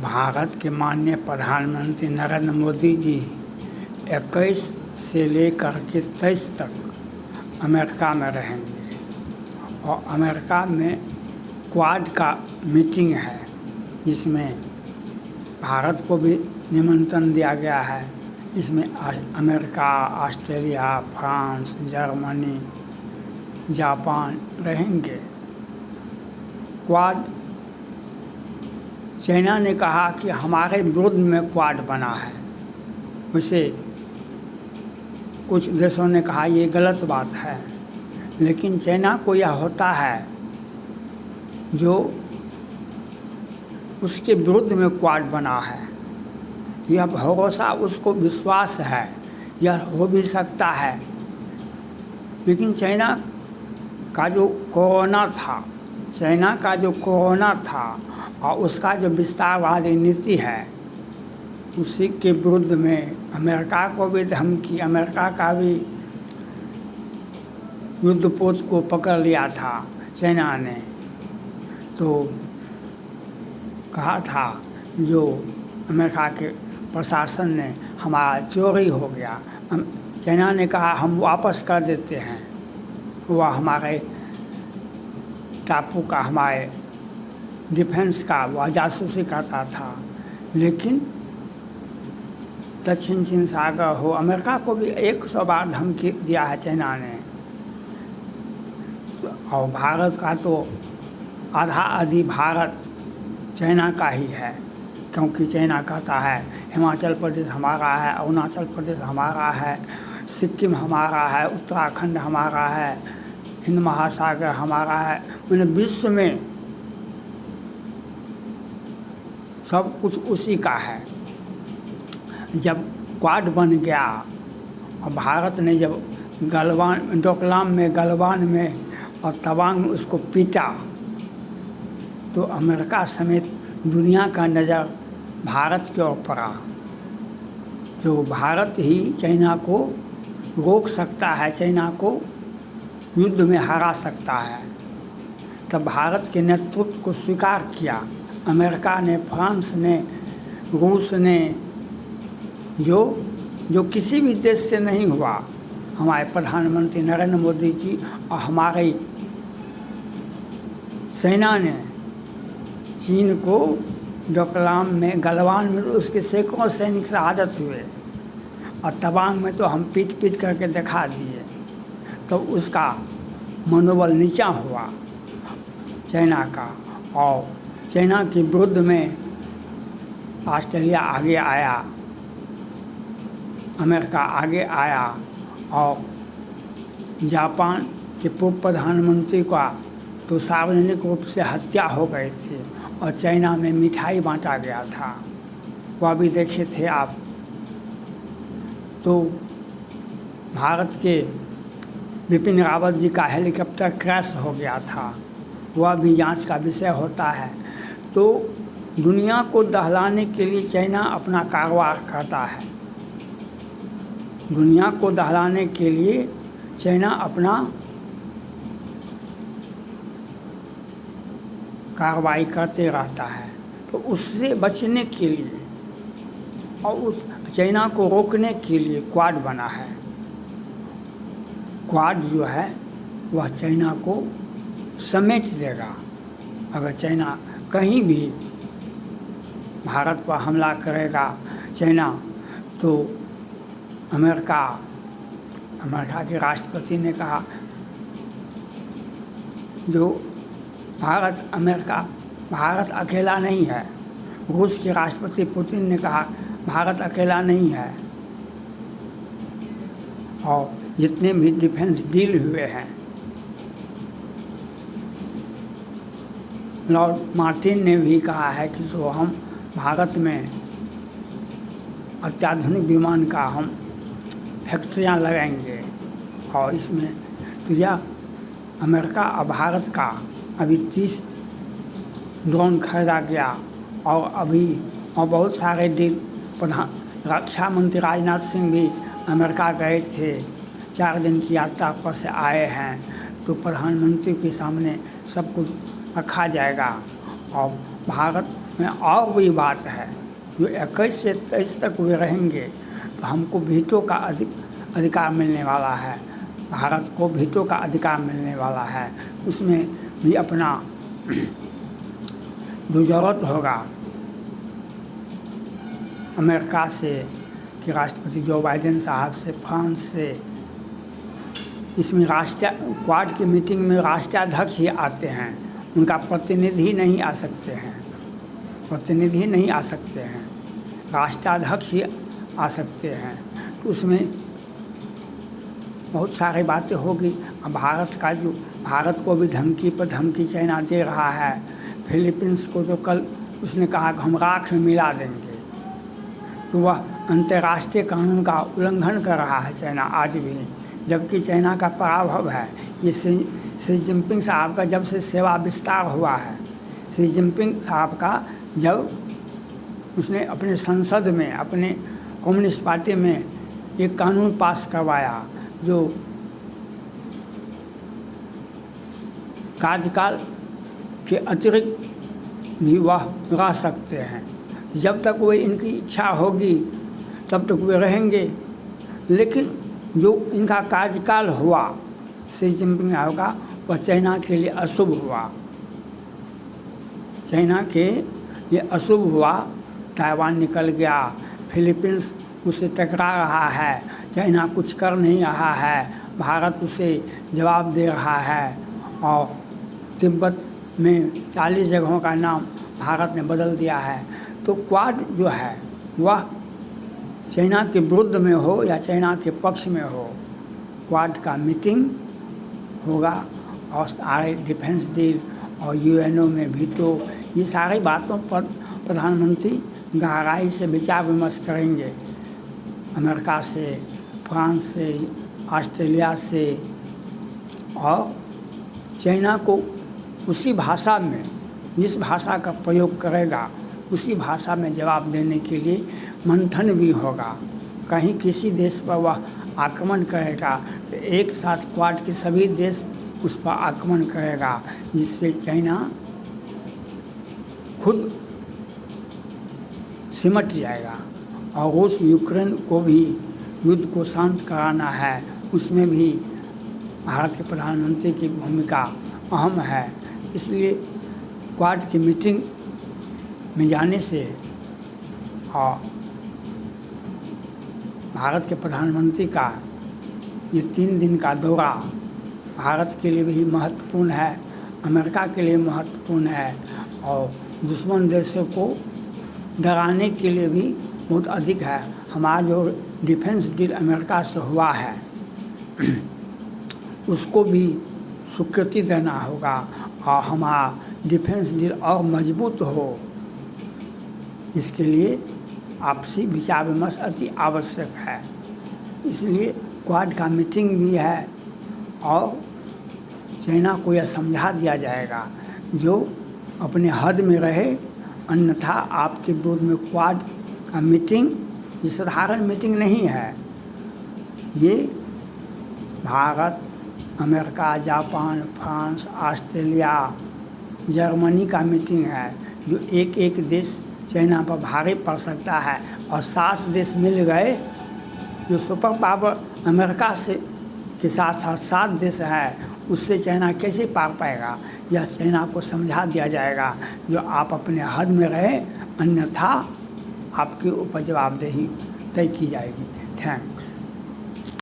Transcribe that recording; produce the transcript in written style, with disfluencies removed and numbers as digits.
भारत के माननीय प्रधानमंत्री नरेंद्र मोदी जी 21 से लेकर के 23 तक अमेरिका में रहेंगे और अमेरिका में क्वाड का मीटिंग है, जिसमें भारत को भी निमंत्रण दिया गया है। इसमें America, Australia, France, Germany, Japan रहेंगे। क्वाड, चाइना ने कहा कि हमारे विरोध में क्वाड बना है। उसे कुछ देशों ने कहा ये गलत बात है, लेकिन चाइना को यह होता है जो उसके विरुद्ध में क्वाड बना है। यह भरोसा, उसको विश्वास है, यह हो भी सकता है। लेकिन चाइना का जो कोरोना था और उसका जो विस्तारवादी नीति है, उसी के विरुद्ध में अमेरिका को भी धमकी, अमेरिका का भी युद्धपोत को पकड़ लिया था चाइना ने। तो कहा था जो अमेरिका के प्रशासन ने, हमारा चोरी हो गया। चाइना ने कहा हम वापस कर देते हैं। वह हमारे टापू का, हमारे डिफेंस का वह जासूसी करता था। लेकिन दक्षिण चीन सागर हो, अमेरिका को भी 100 बार धमकी दिया है चाइना ने। और भारत का तो आधा आधी भारत चाइना का ही है, क्योंकि चाइना कहता है हिमाचल प्रदेश हमारा है, अरुणाचल प्रदेश हमारा है, सिक्किम हमारा है, उत्तराखंड हमारा है, हिंद महासागर हमारा है। मैंने विश्व में सब कुछ उसी का है। जब क्वाड बन गया और भारत ने जब डोकलाम में, गलवान में और तवांग में उसको पीटा, तो अमेरिका समेत दुनिया का नज़र भारत के ओर पड़ा। जो भारत ही चाइना को रोक सकता है, चाइना को युद्ध में हरा सकता है। तब भारत के नेतृत्व को स्वीकार किया अमेरिका ने, फ्रांस ने, रूस ने, जो किसी भी देश से नहीं हुआ। हमारे प्रधानमंत्री नरेंद्र मोदी जी और हमारी सेना ने चीन को डोकलाम में, गलवान में तो उसके सैकड़ों सैनिक शहादत हुए, और तवांग में तो हम पीट करके दिखा दिए। तो उसका मनोबल नीचा हुआ चाइना का, और चाइना के विरुद्ध में ऑस्ट्रेलिया आगे आया, अमेरिका आगे आया, और जापान के पूर्व प्रधानमंत्री का तो सार्वजनिक रूप से हत्या हो गई थी, और चाइना में मिठाई बांटा गया था, वह भी देखे थे आप। तो भारत के बिपिन रावत जी का हेलीकॉप्टर क्रैश हो गया था, वह भी जांच का विषय होता है। तो दुनिया को दहलाने के लिए चाइना अपना कारोबार करता है। दुनिया को दहलाने के लिए चाइना अपना कार्रवाई करते रहता है। तो उससे बचने के लिए और उस चाइना को रोकने के लिए क्वाड बना है। क्वाड जो है वह चाइना को समेट देगा। अगर चाइना कहीं भी भारत पर हमला करेगा चाइना, तो अमेरिका के राष्ट्रपति ने कहा, जो भारत अकेला नहीं है। रूस के राष्ट्रपति पुतिन ने कहा भारत अकेला नहीं है, और जितने भी डिफेंस डील हुए हैं, लॉर्ड मार्टिन ने भी कहा है कि जो हम भारत में अत्याधुनिक विमान का हम फैक्ट्रियाँ लगाएंगे। और इसमें तो यह अमेरिका और भारत का अभी 30 ड्रोन खरीदा गया, और बहुत सारे डील। रक्षा मंत्री राजनाथ सिंह भी अमेरिका गए थे, 4 दिन की यात्रा पर से आए हैं। तो प्रधानमंत्री के सामने सब कुछ रखा जाएगा, और भारत में और भी बात है, जो 21 से 23 तक वे रहेंगे तो हमको वीटो का अधिकार मिलने वाला है, भारत को वीटो का अधिकार मिलने वाला है। उसमें भी अपना जो ज़रूरत होगा अमेरिका से कि राष्ट्रपति जो बाइडेन साहब से, फ्रांस से, इसमें क्वाड की मीटिंग में राष्ट्राध्यक्ष ही आते हैं, उनका प्रतिनिधि नहीं आ सकते हैं, प्रतिनिधि नहीं आ सकते हैं, राष्ट्राध्यक्ष ही आ सकते हैं। तो उसमें बहुत सारी बातें होगी। अब भारत को भी धमकी पर धमकी चाइना दे रहा है। फिलीपींस को तो कल उसने कहा कि हम राख में मिला देंगे, तो वह अंतर्राष्ट्रीय कानून का उल्लंघन कर रहा है चाइना आज भी, जबकि चाइना का पराभव है। ये शी जिनपिंग साहब का जब से सेवा विस्तार हुआ है, शी जिनपिंग साहब का जब उसने अपने संसद में, अपने कम्युनिस्ट पार्टी में एक कानून पास करवाया जो कार्यकाल के अतिरिक्त भी वह रह सकते हैं। जब तक वो इनकी इच्छा होगी तब तक वे रहेंगे, लेकिन जो इनका कार्यकाल हुआ शी जिनपिंग का, वह चाइना के लिए अशुभ हुआ, चाइना के लिए अशुभ हुआ। ताइवान निकल गया, फिलीपींस उससे टकरा रहा है, चाइना कुछ कर नहीं रहा है, भारत उसे जवाब दे रहा है, और तिब्बत में 40 जगहों का नाम भारत ने बदल दिया है। तो क्वाड जो है वह चाइना के विरुद्ध में हो या चाइना के पक्ष में हो, क्वाड का मीटिंग होगा और सारे डिफेंस डील और यूएनओ में वीटो, ये सारी बातों पर प्रधानमंत्री गहराई से विचार विमर्श करेंगे, अमेरिका से, फ्रांस से, ऑस्ट्रेलिया से, और चाइना को उसी भाषा में, जिस भाषा का प्रयोग करेगा उसी भाषा में जवाब देने के लिए मंथन भी होगा। कहीं किसी देश पर वह आक्रमण करेगा तो एक साथ क्वाड के सभी देश उस पर आक्रमण करेगा, जिससे चाइना खुद सिमट जाएगा। और रूस यूक्रेन को भी युद्ध को शांत कराना है, उसमें भी भारत के प्रधानमंत्री की भूमिका अहम है। इसलिए क्वाड की मीटिंग में जाने से और भारत के प्रधानमंत्री का ये 3 दिन का दौरा भारत के लिए भी महत्वपूर्ण है, अमेरिका के लिए महत्वपूर्ण है, और दुश्मन देशों को डराने के लिए भी बहुत अधिक है। हमारा जो डिफेंस डील अमेरिका से हुआ है उसको भी स्वीकृति देना होगा, और हमारा डिफेंस डील और मजबूत हो, इसके लिए आपसी विचार विमर्श अति आवश्यक है। इसलिए क्वाड का मीटिंग भी है, और चाइना को यह समझा दिया जाएगा जो अपने हद में रहे, अन्यथा आपके विरोध में क्वाड का मीटिंग ये साधारण मीटिंग नहीं है, ये Bharat, America, Japan, France, Australia, Germany का मीटिंग है, जो एक एक देश चाइना पर भारी पड़ सकता है। और 7 देश मिल गए, जो सुपर पावर अमेरिका से के साथ साथ 7 देश है, उससे चाइना कैसे पार पाएगा। यह चाइना को समझा दिया जाएगा जो आप अपने हद में रहे, अन्यथा आपके ऊपर जवाबदेही तय की जाएगी। थैंक्स।